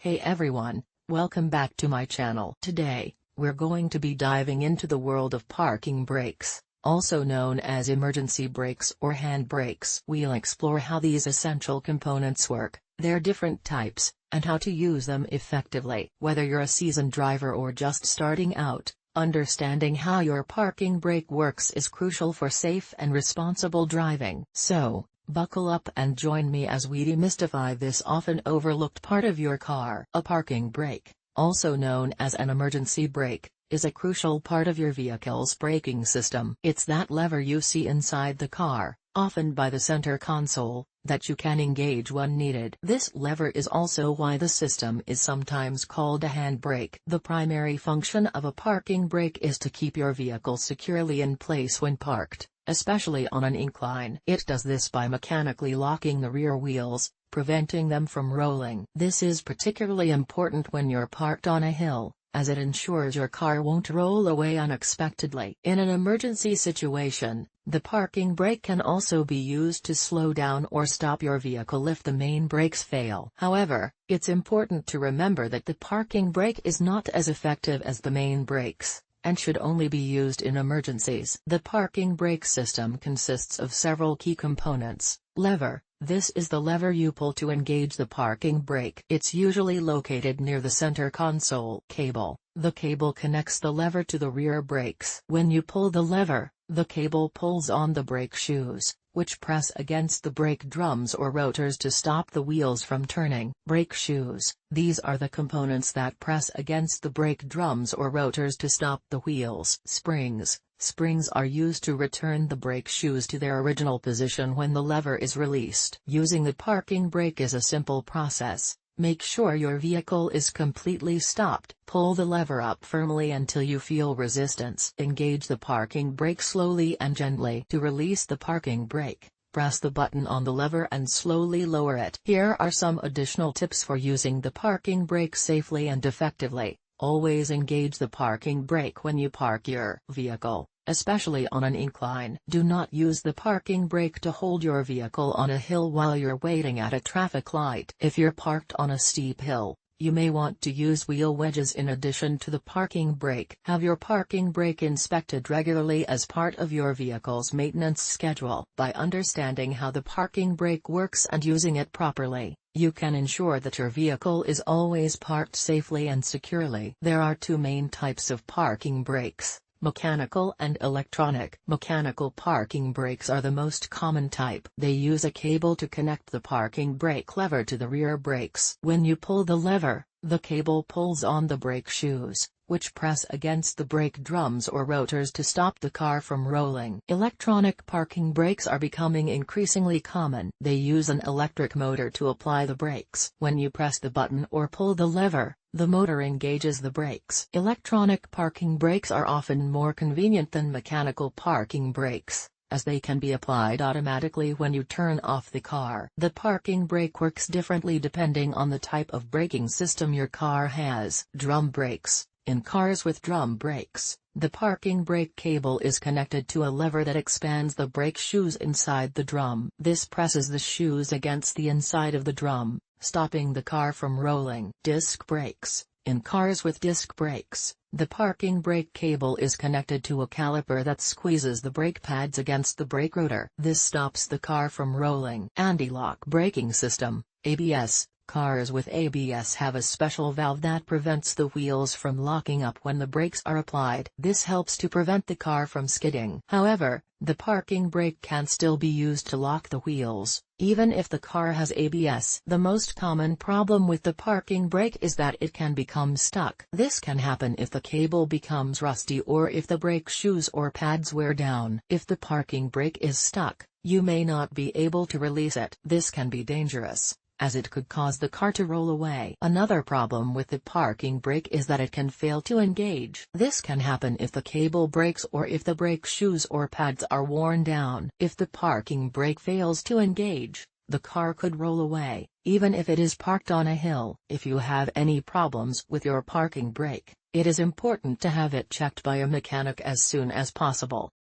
Hey everyone, welcome back to my channel. Today, we're going to be diving into the world of parking brakes, also known as emergency brakes or hand brakes. We'll explore how these essential components work, their different types, and how to use them effectively. Whether you're a seasoned driver or just starting out, understanding how your parking brake works is crucial for safe and responsible driving. So, buckle up and join me as we demystify this often overlooked part of your car. A parking brake, also known as an emergency brake, is a crucial part of your vehicle's braking system. It's that lever you see inside the car, often by the center console, that you can engage when needed. This lever is also why the system is sometimes called a handbrake. The primary function of a parking brake is to keep your vehicle securely in place when parked, especially on an incline. It does this by mechanically locking the rear wheels, preventing them from rolling. This is particularly important when you're parked on a hill, as it ensures your car won't roll away unexpectedly. In an emergency situation, the parking brake can also be used to slow down or stop your vehicle if the main brakes fail. However, it's important to remember that the parking brake is not as effective as the main brakes, and should only be used in emergencies. The parking brake system consists of several key components. Lever. This is the lever you pull to engage the parking brake. It's usually located near the center console. Cable. The cable connects the lever to the rear brakes. When you pull the lever, the cable pulls on the brake shoes, which press against the brake drums or rotors to stop the wheels from turning. Brake shoes. These are the components that press against the brake drums or rotors to stop the wheels. Springs. Springs are used to return the brake shoes to their original position when the lever is released. Using the parking brake is a simple process. Make sure your vehicle is completely stopped. Pull the lever up firmly until you feel resistance. Engage the parking brake slowly and gently. To release the parking brake, press the button on the lever and slowly lower it. Here are some additional tips for using the parking brake safely and effectively. Always engage the parking brake when you park your vehicle, especially on an incline. Do not use the parking brake to hold your vehicle on a hill while you're waiting at a traffic light. If you're parked on a steep hill, you may want to use wheel wedges in addition to the parking brake. Have your parking brake inspected regularly as part of your vehicle's maintenance schedule. By understanding how the parking brake works and using it properly, you can ensure that your vehicle is always parked safely and securely. There are two main types of parking brakes: mechanical and electronic. Mechanical parking brakes are the most common type. They use a cable to connect the parking brake lever to the rear brakes. When you pull the lever, the cable pulls on the brake shoes, which press against the brake drums or rotors to stop the car from rolling. Electronic parking brakes are becoming increasingly common. They use an electric motor to apply the brakes. When you press the button or pull the lever, the motor engages the brakes. Electronic parking brakes are often more convenient than mechanical parking brakes, as they can be applied automatically when you turn off the car. The parking brake works differently depending on the type of braking system your car has. Drum brakes. In cars with drum brakes, the parking brake cable is connected to a lever that expands the brake shoes inside the drum. This presses the shoes against the inside of the drum, stopping the car from rolling. Disc brakes. In cars with disc brakes, the parking brake cable is connected to a caliper that squeezes the brake pads against the brake rotor. This stops the car from rolling. Anti-lock braking system, ABS. Cars with ABS have a special valve that prevents the wheels from locking up when the brakes are applied. This helps to prevent the car from skidding. However, the parking brake can still be used to lock the wheels, even if the car has ABS. The most common problem with the parking brake is that it can become stuck. This can happen if the cable becomes rusty or if the brake shoes or pads wear down. If the parking brake is stuck, you may not be able to release it. This can be dangerous, as it could cause the car to roll away. Another problem with the parking brake is that it can fail to engage. This can happen if the cable breaks or if the brake shoes or pads are worn down. If the parking brake fails to engage, the car could roll away, even if it is parked on a hill. If you have any problems with your parking brake, it is important to have it checked by a mechanic as soon as possible.